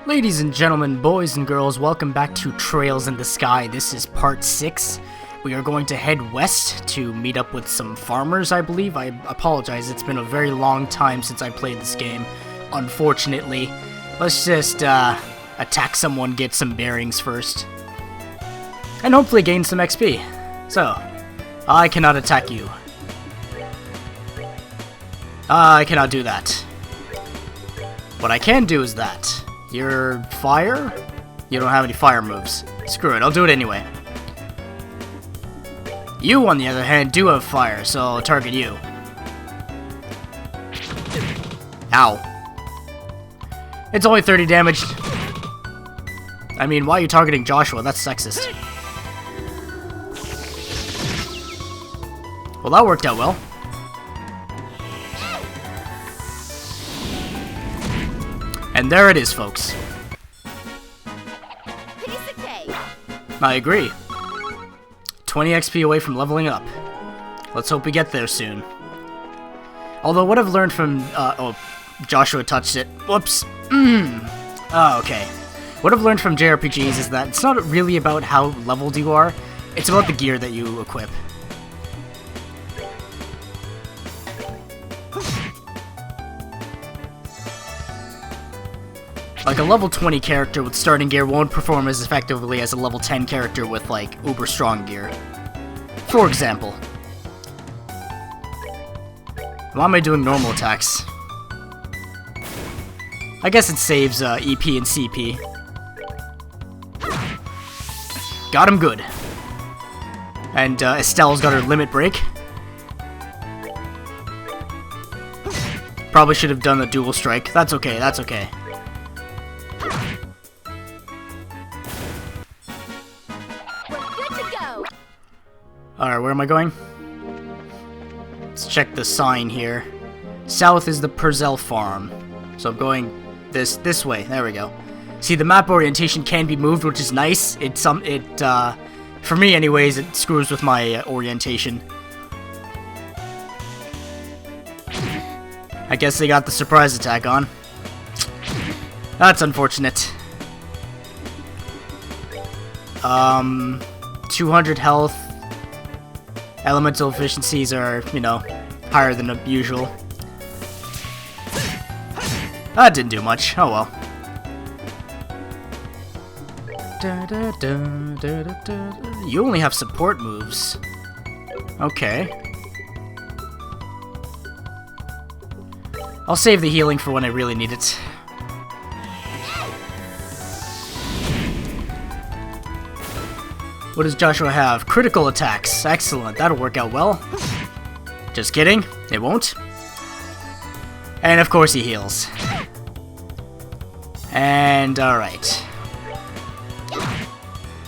Ladies and gentlemen, boys and girls, welcome back to Trails in the Sky. This is part 6. We are going to head west to meet up with some farmers, I believe. I apologize, it's been a very long time since I played this game, unfortunately. Let's just attack someone, get some bearings first, and hopefully gain some XP. So, I cannot attack you. I cannot do that. What I can do is that. You're fire? You don't have any fire moves. Screw it, I'll do it anyway. You, on the other hand, do have fire, so I'll target you. Ow. It's only 30 damage. I mean, why are you targeting Joshua? That's sexist. Well, that worked out well. And there it is, folks. I agree. 20 XP away from leveling up. Let's hope we get there soon. Although what I've learned from... oh, Joshua touched it. Whoops. Oh, okay. What I've learned from JRPGs is that it's not really about how leveled you are. It's about the gear that you equip. Like, a level 20 character with starting gear won't perform as effectively as a level 10 character with, like, uber strong gear. For example. Why am I doing normal attacks? I guess it saves EP and CP. Got him good. And Estelle's got her limit break. Probably should have done a dual strike. That's okay, that's okay. Alright, where am I going? Let's check the sign here. South is the Purcell farm. So I'm going this way. There we go. See, the map orientation can be moved, which is nice. For me anyways, it screws with my orientation. I guess they got the surprise attack on. That's unfortunate. 200 health. Elemental efficiencies are, you know, higher than usual. That didn't do much. Oh well. You only have support moves. Okay. I'll save the healing for when I really need it. What does Joshua have? Critical attacks. Excellent. That'll work out well. Just kidding. It won't. And of course he heals. And alright.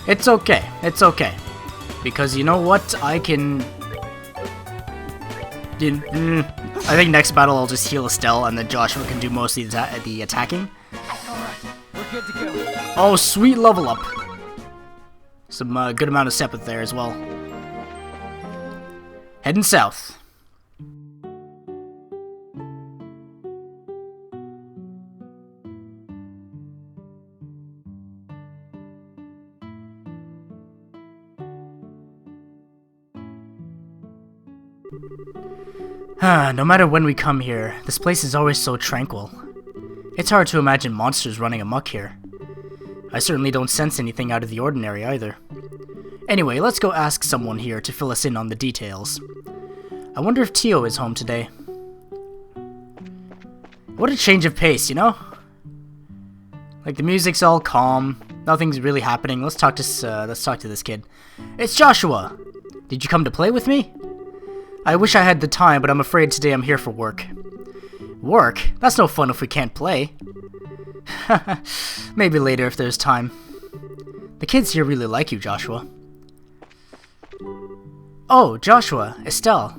It's okay. It's okay. Because you know what? I can... I think next battle I'll just heal Estelle and then Joshua can do most of the attacking. Alright, we're good to go. Oh, sweet level up. Some good amount of step there as well. Heading south. No matter when we come here, this place is always so tranquil. It's hard to imagine monsters running amok here. I certainly don't sense anything out of the ordinary either. Anyway, let's go ask someone here to fill us in on the details. I wonder if Tio is home today. What a change of pace, you know? Like, the music's all calm, nothing's really happening. Let's talk to this kid. It's Joshua! Did you come to play with me? I wish I had the time, but I'm afraid today I'm here for work. Work? That's no fun if we can't play. Maybe later if there's time. The kids here really like you, Joshua. Oh, Joshua, Estelle.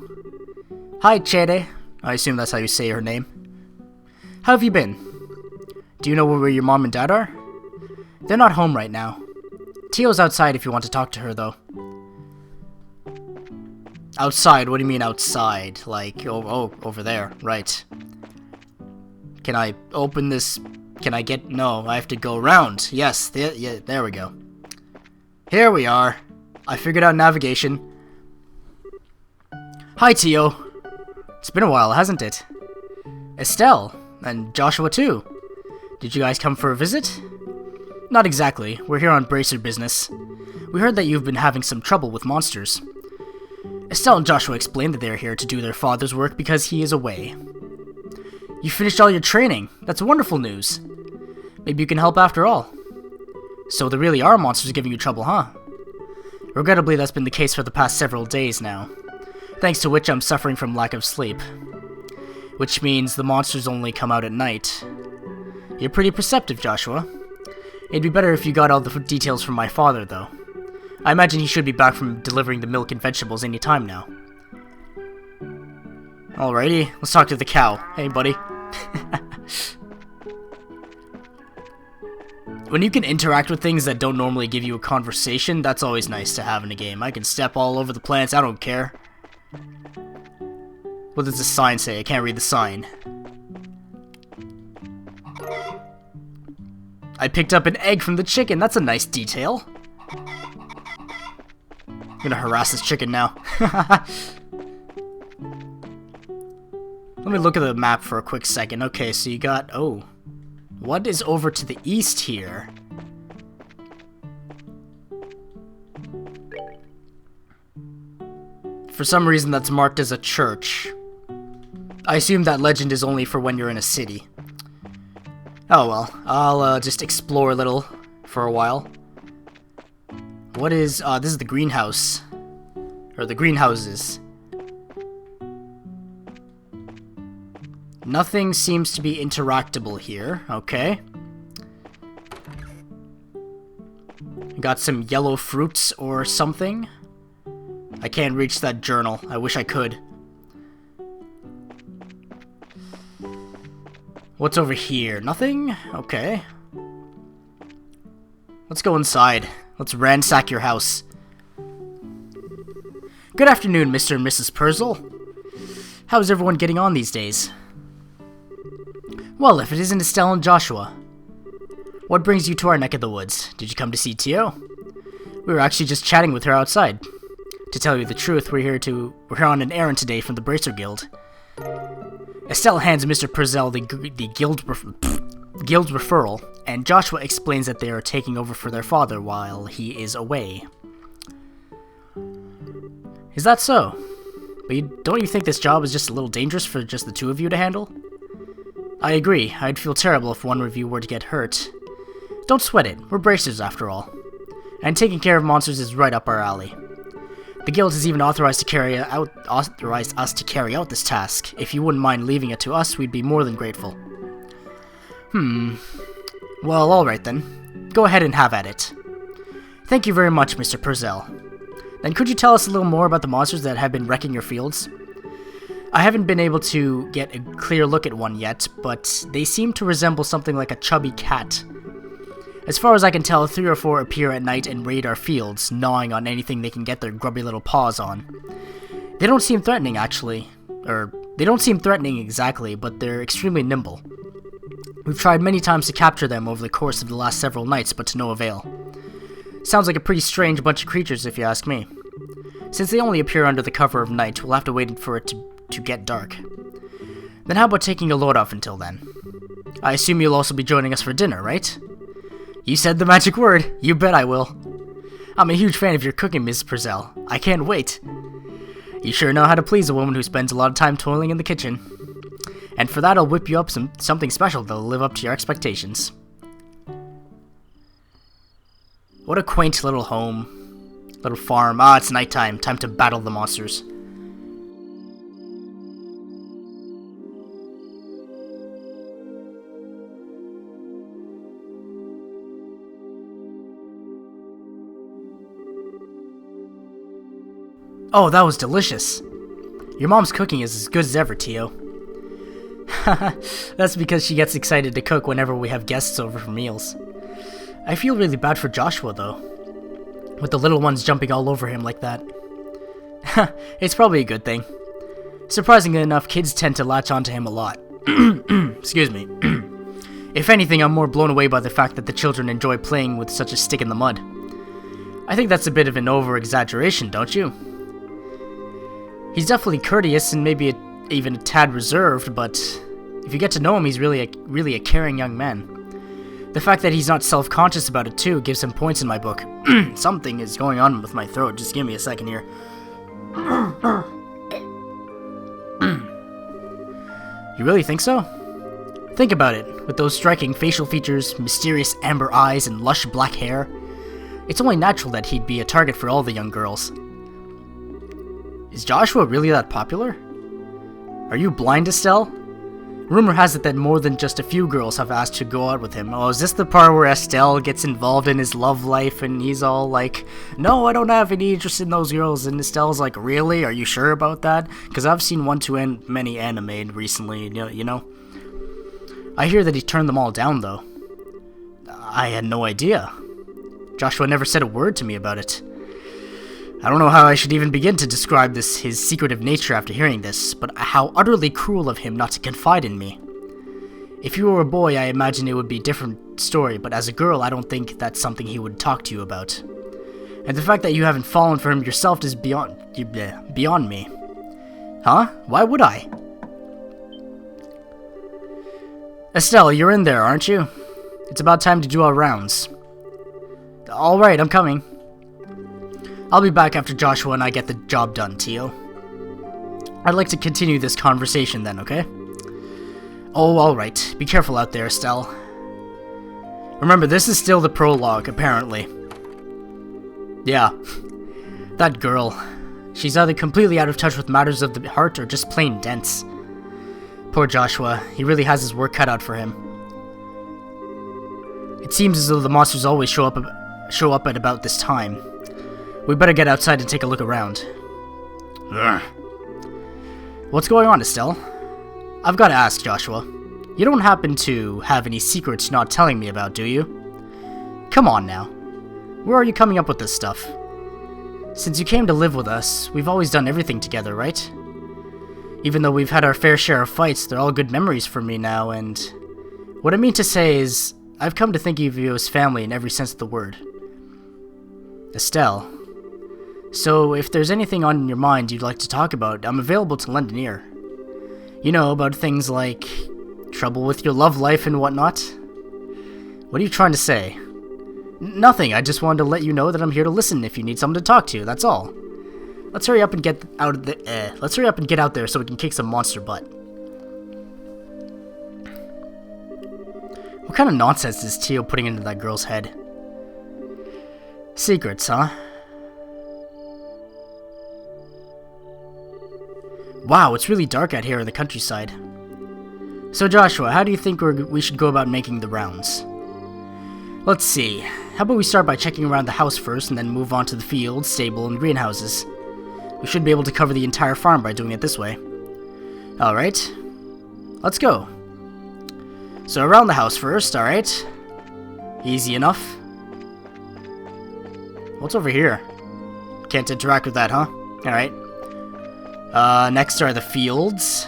Hi, Chede. I assume that's how you say her name. How have you been? Do you know where your mom and dad are? They're not home right now. Tio's outside if you want to talk to her, though. Outside? What do you mean outside? Like, oh, over there. Right. Can I open this Can I get... No, I have to go around. Yes, yeah, there we go. Here we are. I figured out navigation. Hi, Tio. It's been a while, hasn't it? Estelle, and Joshua too. Did you guys come for a visit? Not exactly. We're here on bracer business. We heard that you've been having some trouble with monsters. Estelle and Joshua explained that they're here to do their father's work because he is away. You finished all your training. That's wonderful news. Maybe you can help after all. So there really are monsters giving you trouble, huh? Regrettably, that's been the case for the past several days now. Thanks to which I'm suffering from lack of sleep. Which means the monsters only come out at night. You're pretty perceptive, Joshua. It'd be better if you got all the details from my father, though. I imagine he should be back from delivering the milk and vegetables any time now. Alrighty, let's talk to the cow. Hey, buddy. When you can interact with things that don't normally give you a conversation, that's always nice to have in a game. I can step all over the plants, I don't care. What does the sign say? I can't read the sign. I picked up an egg from the chicken. That's a nice detail. I'm gonna harass this chicken now. Let me look at the map for a quick second. Okay, so you got... Oh. What is over to the east here? For some reason that's marked as a church. I assume that legend is only for when you're in a city. Oh well, I'll just explore a little for a while. What is, this is the greenhouse. Or the greenhouses. Nothing seems to be interactable here, okay. Got some yellow fruits or something. I can't reach that journal, I wish I could. What's over here? Nothing? Okay. Let's go inside. Let's ransack your house. Good afternoon, Mr. and Mrs. Purzel. How's everyone getting on these days? Well, if it isn't Estelle and Joshua. What brings you to our neck of the woods? Did you come to see Tio? We were actually just chatting with her outside. To tell you the truth, we're here on an errand today from the Bracer Guild. Estelle hands Mr. Purzel the guild referral, and Joshua explains that they are taking over for their father while he is away. Is that so? But don't you think this job is just a little dangerous for just the two of you to handle? I agree. I'd feel terrible if one of you were to get hurt. Don't sweat it. We're bracers after all. And taking care of monsters is right up our alley. The guild has even authorized us to carry out this task. If you wouldn't mind leaving it to us, we'd be more than grateful. Well, alright then. Go ahead and have at it. Thank you very much, Mr. Purzel. Then could you tell us a little more about the monsters that have been wrecking your fields? I haven't been able to get a clear look at one yet, but they seem to resemble something like a chubby cat. As far as I can tell, 3 or 4 appear at night and raid our fields, gnawing on anything they can get their grubby little paws on. They don't seem threatening, actually. They don't seem threatening exactly, but they're extremely nimble. We've tried many times to capture them over the course of the last several nights, but to no avail. Sounds like a pretty strange bunch of creatures, if you ask me. Since they only appear under the cover of night, we'll have to wait for it to get dark. Then how about taking a load off until then? I assume you'll also be joining us for dinner, right? You said the magic word. You bet I will. I'm a huge fan of your cooking, Ms. Purzel. I can't wait. You sure know how to please a woman who spends a lot of time toiling in the kitchen. And for that, I'll whip you up something special that'll live up to your expectations. What a quaint little home. Little farm. Ah, it's nighttime. Time to battle the monsters. Oh, that was delicious. Your mom's cooking is as good as ever, Tio. That's because she gets excited to cook whenever we have guests over for meals. I feel really bad for Joshua, though. With the little ones jumping all over him like that. It's probably a good thing. Surprisingly enough, kids tend to latch onto him a lot. Excuse me. If anything, I'm more blown away by the fact that the children enjoy playing with such a stick in the mud. I think that's a bit of an over-exaggeration, don't you? He's definitely courteous and maybe even a tad reserved, but if you get to know him, he's really a caring young man. The fact that he's not self-conscious about it too gives him points in my book. Something is going on with my throat, just give me a second here. You really think so? Think about it. With those striking facial features, mysterious amber eyes, and lush black hair, it's only natural that he'd be a target for all the young girls. Is Joshua really that popular? Are you blind, Estelle? Rumor has it that more than just a few girls have asked to go out with him. Oh, is this the part where Estelle gets involved in his love life and he's all like, no, I don't have any interest in those girls, and Estelle's like, really? Are you sure about that? Because I've seen one too many anime recently, you know? I hear that he turned them all down, though. I had no idea. Joshua never said a word to me about it. I don't know how I should even begin to describe his secretive nature after hearing this, but how utterly cruel of him not to confide in me. If you were a boy, I imagine it would be a different story, but as a girl, I don't think that's something he would talk to you about. And the fact that you haven't fallen for him yourself is beyond me. Huh? Why would I? Estelle, you're in there, aren't you? It's about time to do our rounds. Alright, I'm coming. I'll be back after Joshua and I get the job done, Tio. I'd like to continue this conversation then, okay? Oh, alright. Be careful out there, Estelle. Remember, this is still the prologue, apparently. Yeah. That girl. She's either completely out of touch with matters of the heart or just plain dense. Poor Joshua. He really has his work cut out for him. It seems as though the monsters always show up at about this time. We better get outside and take a look around. Ugh. What's going on, Estelle? I've got to ask, Joshua. You don't happen to have any secrets you're not telling me about, do you? Come on now. Where are you coming up with this stuff? Since you came to live with us, we've always done everything together, right? Even though we've had our fair share of fights, they're all good memories for me now, and... What I mean to say is, I've come to think of you as family in every sense of the word. Estelle. So, if there's anything on your mind you'd like to talk about, I'm available to lend an ear. You know, about things like... trouble with your love life and whatnot. What are you trying to say? Nothing, I just wanted to let you know that I'm here to listen if you need someone to talk to, that's all. Let's hurry up and get out of the... let's hurry up and get out there so we can kick some monster butt. What kind of nonsense is Tio putting into that girl's head? Secrets, huh? Wow, it's really dark out here in the countryside. So Joshua, how do you think we should go about making the rounds? Let's see. How about we start by checking around the house first and then move on to the field, stable, and greenhouses. We should be able to cover the entire farm by doing it this way. Alright. Let's go. So around the house first, alright. Easy enough. What's over here? Can't interact with that, huh? Alright. Next are the fields.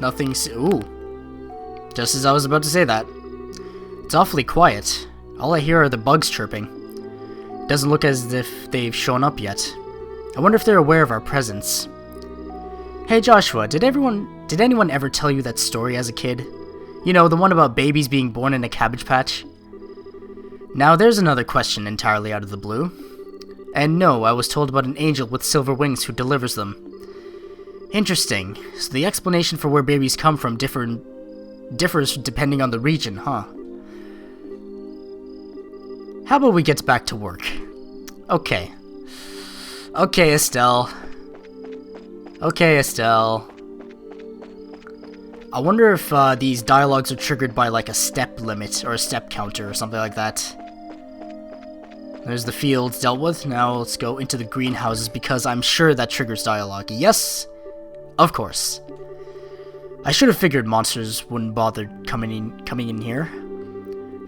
Nothing. Ooh. Just as I was about to say that. It's awfully quiet. All I hear are the bugs chirping. Doesn't look as if they've shown up yet. I wonder if they're aware of our presence. Hey Joshua, did anyone ever tell you that story as a kid? You know, the one about babies being born in a cabbage patch? Now there's another question entirely out of the blue. And no, I was told about an angel with silver wings who delivers them. Interesting. So the explanation for where babies come from differs depending on the region, huh? How about we get back to work? Okay. Okay, Estelle. Okay, Estelle. I wonder if these dialogues are triggered by like a step limit or a step counter or something like that. There's the fields dealt with. Now let's go into the greenhouses because I'm sure that triggers dialogue. Yes, of course. I should have figured monsters wouldn't bother coming in here.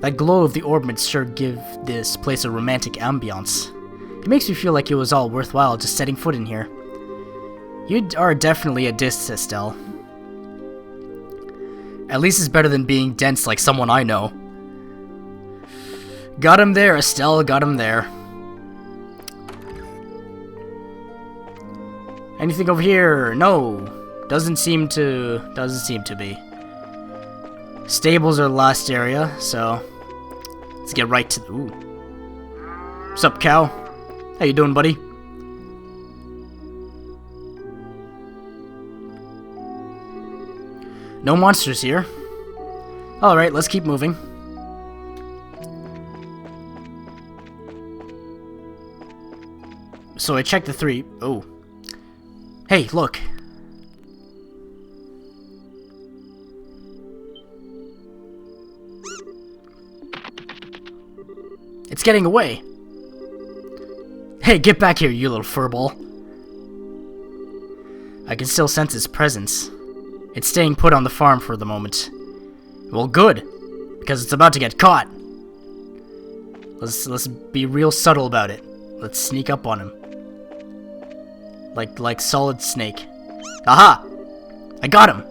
That glow of the orbits sure give this place a romantic ambiance. It makes me feel like it was all worthwhile just setting foot in here. You are definitely a disc, Estelle. At least it's better than being dense like someone I know. Got him there, Estelle, got him there. Anything over here? No. Doesn't seem to be. Stables are the last area, so let's get right to the... Ooh. What's up, cow? How you doing, buddy? No monsters here. Alright, let's keep moving. So I checked the 3... Oh. Hey, look. It's getting away. Hey, get back here, you little furball. I can still sense its presence. It's staying put on the farm for the moment. Well, good, because it's about to get caught. Let's be real subtle about it. Let's sneak up on him. Like Solid Snake. Aha! I got him!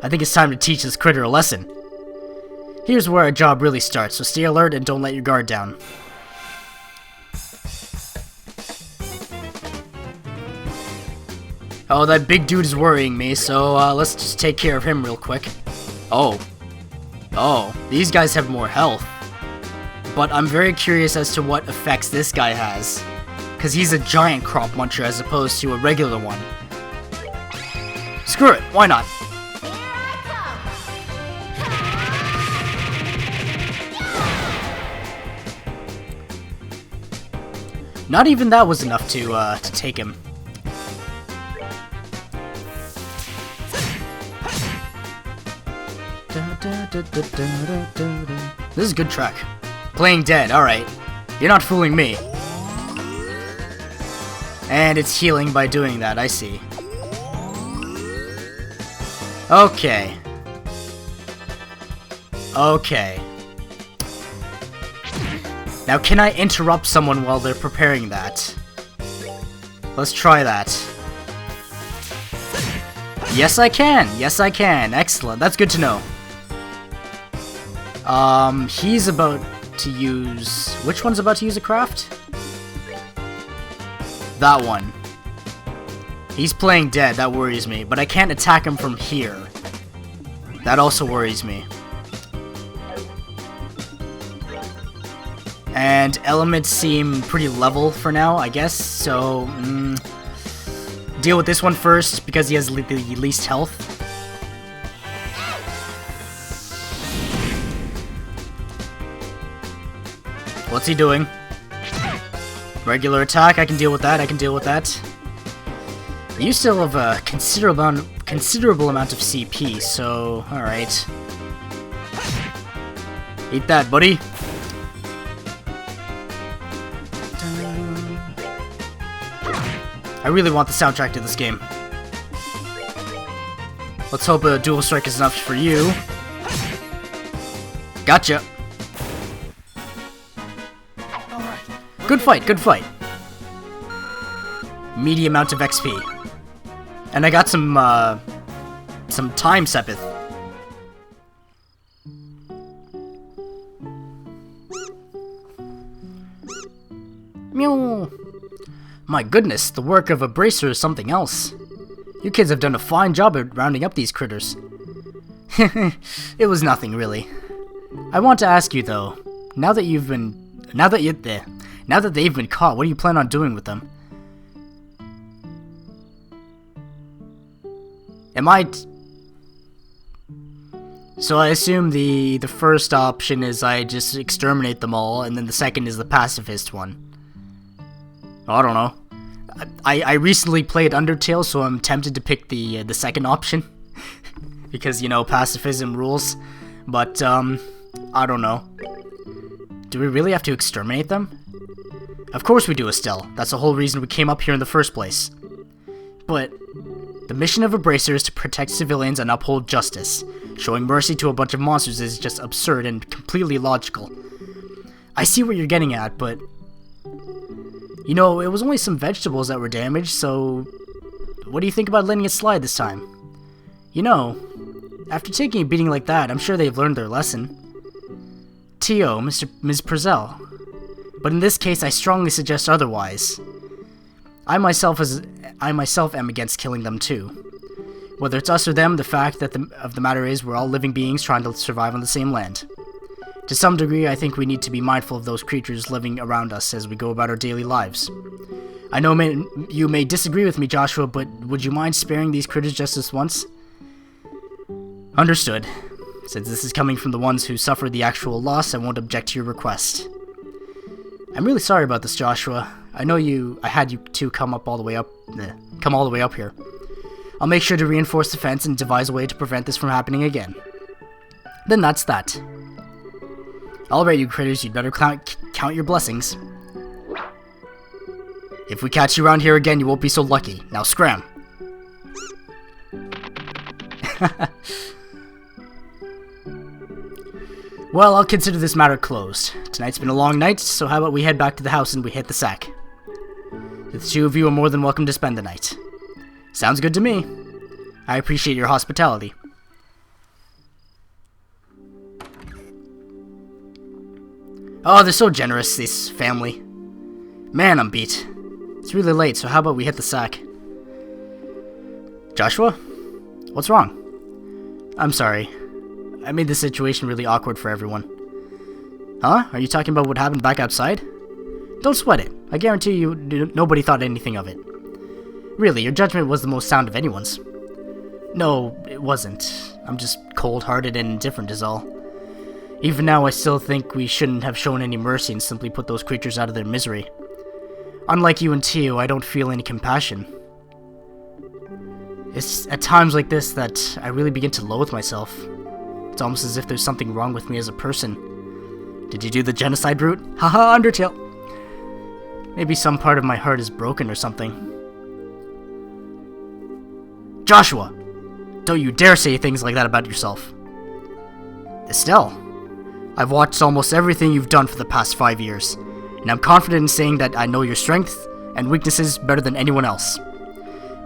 I think it's time to teach this critter a lesson. Here's where our job really starts, so stay alert and don't let your guard down. Oh, that big dude is worrying me, so let's just take care of him real quick. Oh. Oh, these guys have more health. But I'm very curious as to what effects this guy has. Because he's a giant crop muncher as opposed to a regular one. Screw it, why not? Not even that was enough to take him. This is a good track. Playing dead, alright. You're not fooling me. And it's healing by doing that, I see. Okay. Okay. Now can I interrupt someone while they're preparing that? Let's try that. Yes I can! Yes I can! Excellent, that's good to know. He's about to use... Which one's about to use a craft? That one. He's playing dead, that worries me, but I can't attack him from here. That also worries me. And elements seem pretty level for now, I guess, so... deal with this one first, because he has the least health. What's he doing? Regular attack, I can deal with that, I can deal with that. You still have a considerable amount of CP, so... Alright. Eat that, buddy. I really want the soundtrack to this game. Let's hope a dual strike is enough for you. Gotcha. Good fight, good fight. Medium amount of XP. And I got some time sepith. Meow. My goodness, the work of a bracer is something else. You kids have done a fine job at rounding up these critters. It was nothing, really. I want to ask you, though, now that they've been caught, what do you plan on doing with them? So I assume the first option is I just exterminate them all, and then the second is the pacifist one. I don't know. I recently played Undertale, so I'm tempted to pick the second option. Because, you know, pacifism rules. But, I don't know. Do we really have to exterminate them? Of course we do, Estelle. That's the whole reason we came up here in the first place. But the mission of a bracer is to protect civilians and uphold justice. Showing mercy to a bunch of monsters is just absurd and completely illogical. I see what you're getting at, but... You know, it was only some vegetables that were damaged, so... what do you think about letting it slide this time? You know, after taking a beating like that, I'm sure they've learned their lesson. Tio, Ms. Purcell. But in this case, I strongly suggest otherwise. I myself am against killing them too. Whether it's us or them, the fact of the matter is we're all living beings trying to survive on the same land. To some degree, I think we need to be mindful of those creatures living around us as we go about our daily lives. I know you may disagree with me, Joshua, but would you mind sparing these critters just this once? Understood. Since this is coming from the ones who suffered the actual loss, I won't object to your request. I'm really sorry about this, Joshua. I know I had you two come all the way up here. I'll make sure to reinforce the fence and devise a way to prevent this from happening again. Then that's that. Alright, you critters, you'd better count your blessings. If we catch you around here again, you won't be so lucky. Now scram! Well, I'll consider this matter closed. Tonight's been a long night, so how about we head back to the house and we hit the sack? The two of you are more than welcome to spend the night. Sounds good to me. I appreciate your hospitality. Oh, they're so generous, this family. Man, I'm beat. It's really late, so how about we hit the sack? Joshua? What's wrong? I'm sorry. I made the situation really awkward for everyone. Huh? Are you talking about what happened back outside? Don't sweat it. I guarantee you nobody thought anything of it. Really, your judgment was the most sound of anyone's. No, it wasn't. I'm just cold-hearted and indifferent is all. Even now, I still think we shouldn't have shown any mercy and simply put those creatures out of their misery. Unlike you and Tio, I don't feel any compassion. It's at times like this that I really begin to loathe myself. It's almost as if there's something wrong with me as a person. Did you do the genocide route? Haha, Undertale! Maybe some part of my heart is broken or something. Joshua! Don't you dare say things like that about yourself. Estelle, I've watched almost everything you've done for the past 5 years, and I'm confident in saying that I know your strengths and weaknesses better than anyone else.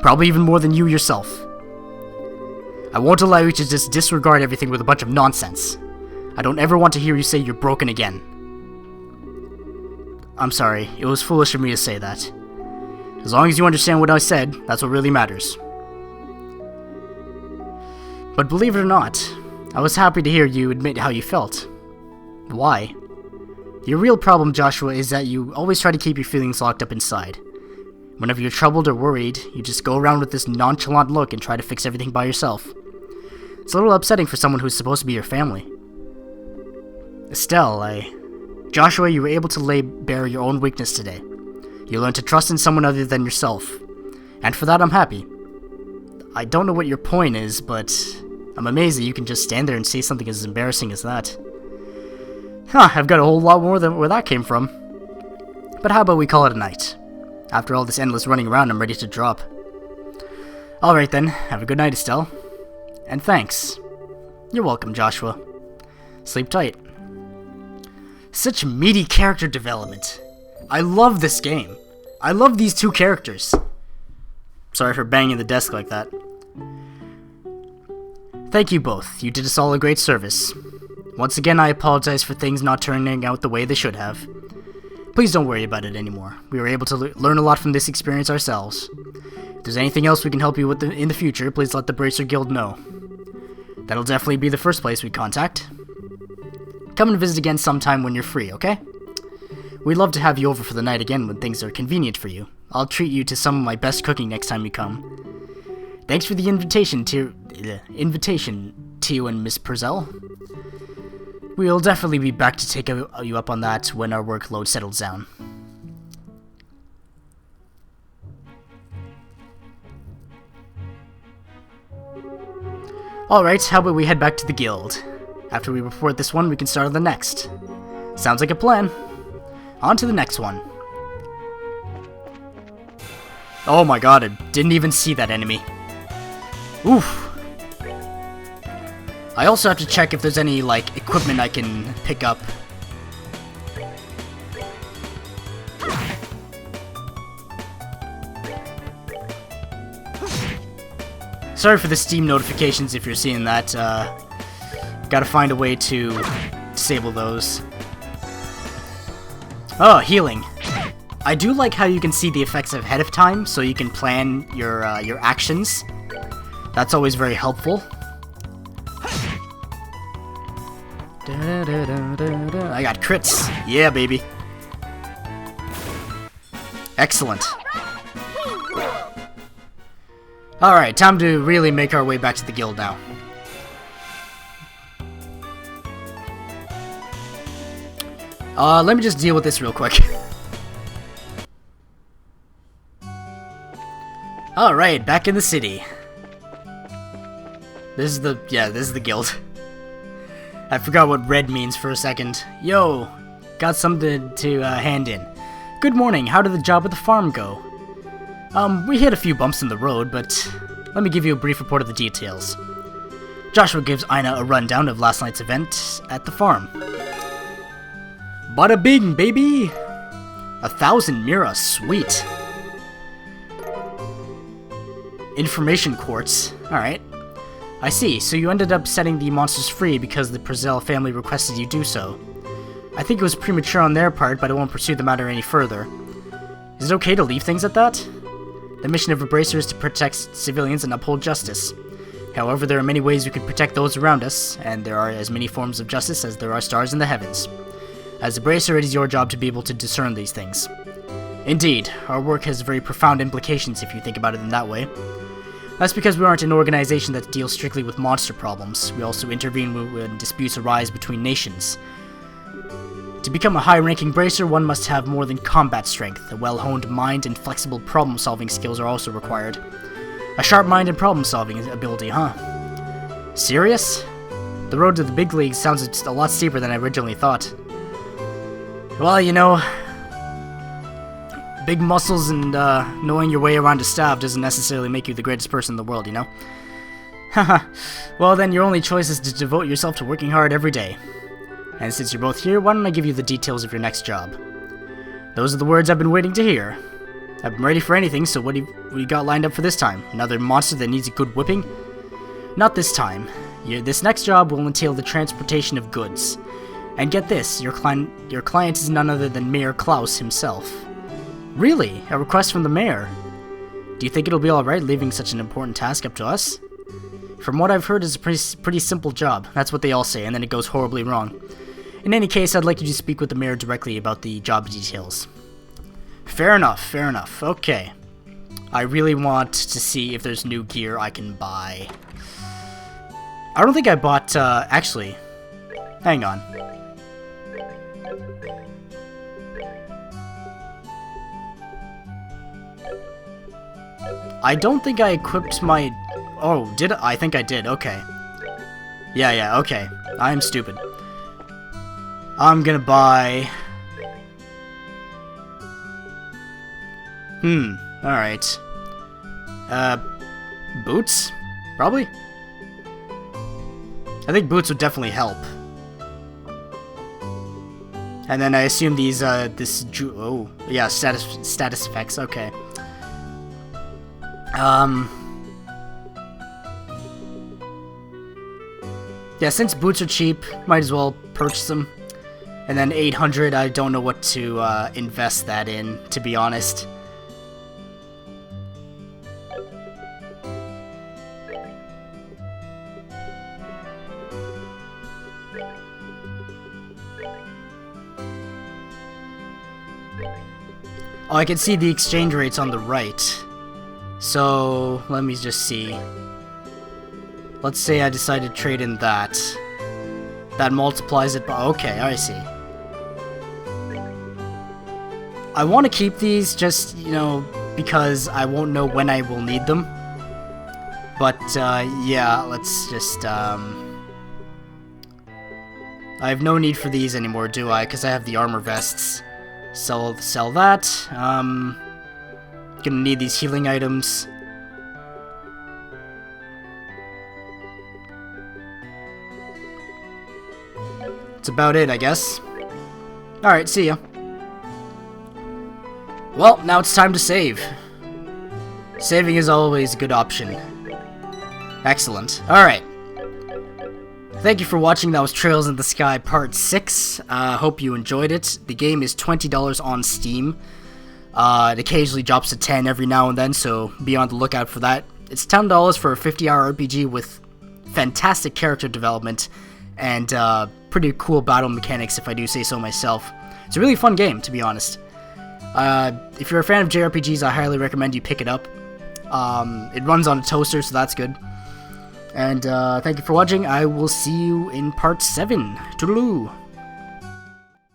Probably even more than you yourself. I won't allow you to just disregard everything with a bunch of nonsense. I don't ever want to hear you say you're broken again. I'm sorry, it was foolish of me to say that. As long as you understand what I said, that's what really matters. But believe it or not, I was happy to hear you admit how you felt. Why? Your real problem, Joshua, is that you always try to keep your feelings locked up inside. Whenever you're troubled or worried, you just go around with this nonchalant look and try to fix everything by yourself. It's a little upsetting for someone who's supposed to be your family. Estelle, Joshua, you were able to lay bare your own weakness today. You learned to trust in someone other than yourself. And for that, I'm happy. I don't know what your point is, but I'm amazed that you can just stand there and say something as embarrassing as that. Huh, I've got a whole lot more than where that came from. But how about we call it a night? After all this endless running around, I'm ready to drop. Alright then, have a good night, Estelle. And thanks. You're welcome, Joshua. Sleep tight. Such meaty character development. I love this game. I love these two characters. Sorry for banging the desk like that. Thank you both. You did us all a great service. Once again, I apologize for things not turning out the way they should have. Please don't worry about it anymore. We were able to learn a lot from this experience ourselves. If there's anything else we can help you with in the future, please let the Bracer Guild know. That'll definitely be the first place we contact. Come and visit again sometime when you're free, okay? We'd love to have you over for the night again when things are convenient for you. I'll treat you to some of my best cooking next time you come. Thanks for the invitation, Tio and Miss Purcell. We'll definitely be back to take you up on that when our workload settles down. Alright, how about we head back to the guild? After we report this one, we can start on the next. Sounds like a plan. On to the next one. Oh my god, I didn't even see that enemy. Oof. I also have to check if there's any, like, equipment I can pick up. Sorry for the Steam notifications if you're seeing that. Gotta find a way to disable those. Oh, healing. I do like how you can see the effects ahead of time, so you can plan your actions. That's always very helpful. I got crits. Yeah, baby. Excellent. Alright, time to really make our way back to the guild now. Let me just deal with this real quick. Alright, back in the city. This is the guild. I forgot what red means for a second. Yo, got something to hand in. Good morning, how did the job at the farm go? We hit a few bumps in the road, but let me give you a brief report of the details. Joshua gives Ina a rundown of last night's event at the farm. Bada bing, baby! 1,000 Mira, sweet. Information quartz, alright. I see, so you ended up setting the monsters free because the Prezell family requested you do so. I think it was premature on their part, but I won't pursue the matter any further. Is it okay to leave things at that? The mission of a bracer is to protect civilians and uphold justice. However, there are many ways we could protect those around us, and there are as many forms of justice as there are stars in the heavens. As a bracer, it is your job to be able to discern these things. Indeed, our work has very profound implications if you think about it in that way. That's because we aren't an organization that deals strictly with monster problems. We also intervene when disputes arise between nations. To become a high-ranking bracer, one must have more than combat strength. A well-honed mind and flexible problem-solving skills are also required. A sharp mind and problem-solving ability, huh? Serious? The road to the big leagues sounds a lot steeper than I originally thought. Well, you know, big muscles and knowing your way around a staff doesn't necessarily make you the greatest person in the world, you know? Haha. Well then, your only choice is to devote yourself to working hard every day. And since you're both here, why don't I give you the details of your next job? Those are the words I've been waiting to hear. I've been ready for anything, so what do you got lined up for this time? Another monster that needs a good whipping? Not this time. This next job will entail the transportation of goods. And get this, your client is none other than Mayor Klaus himself. Really? A request from the mayor? Do you think it'll be alright leaving such an important task up to us? From what I've heard, it's a pretty simple job. That's what they all say, and then it goes horribly wrong. In any case, I'd like you to speak with the mayor directly about the job details. Fair enough, fair enough. Okay. I really want to see if there's new gear I can buy. I don't think I bought, actually. Hang on. I don't think I equipped my... Oh, did I? I think I did, okay. Yeah, okay. I'm stupid. I'm gonna buy... alright. Boots? Probably? I think boots would definitely help. And then I assume these, oh, yeah, status effects, okay. Yeah, since boots are cheap, might as well purchase them. And then 800, I don't know what to invest that in, to be honest. Oh, I can see the exchange rates on the right. So, let me just see. Let's say I decide to trade in that. That multiplies it by... Okay, I see. I want to keep these just, you know, because I won't know when I will need them. But, yeah, let's just, I have no need for these anymore, do I? Because I have the armor vests. Sell that. Gonna need these healing items. That's about it, I guess. Alright, see ya. Well, now it's time to save. Saving is always a good option. Excellent. Alright. Thank you for watching. That was Trails in the Sky Part 6. Hope you enjoyed it. The game is $20 on Steam. It occasionally drops to 10 every now and then, so be on the lookout for that. It's $10 for a 50-hour RPG with fantastic character development and pretty cool battle mechanics, if I do say so myself. It's a really fun game, to be honest. If you're a fan of JRPGs, I highly recommend you pick it up. It runs on a toaster, so that's good. And thank you for watching. I will see you in Part 7. Toodaloo!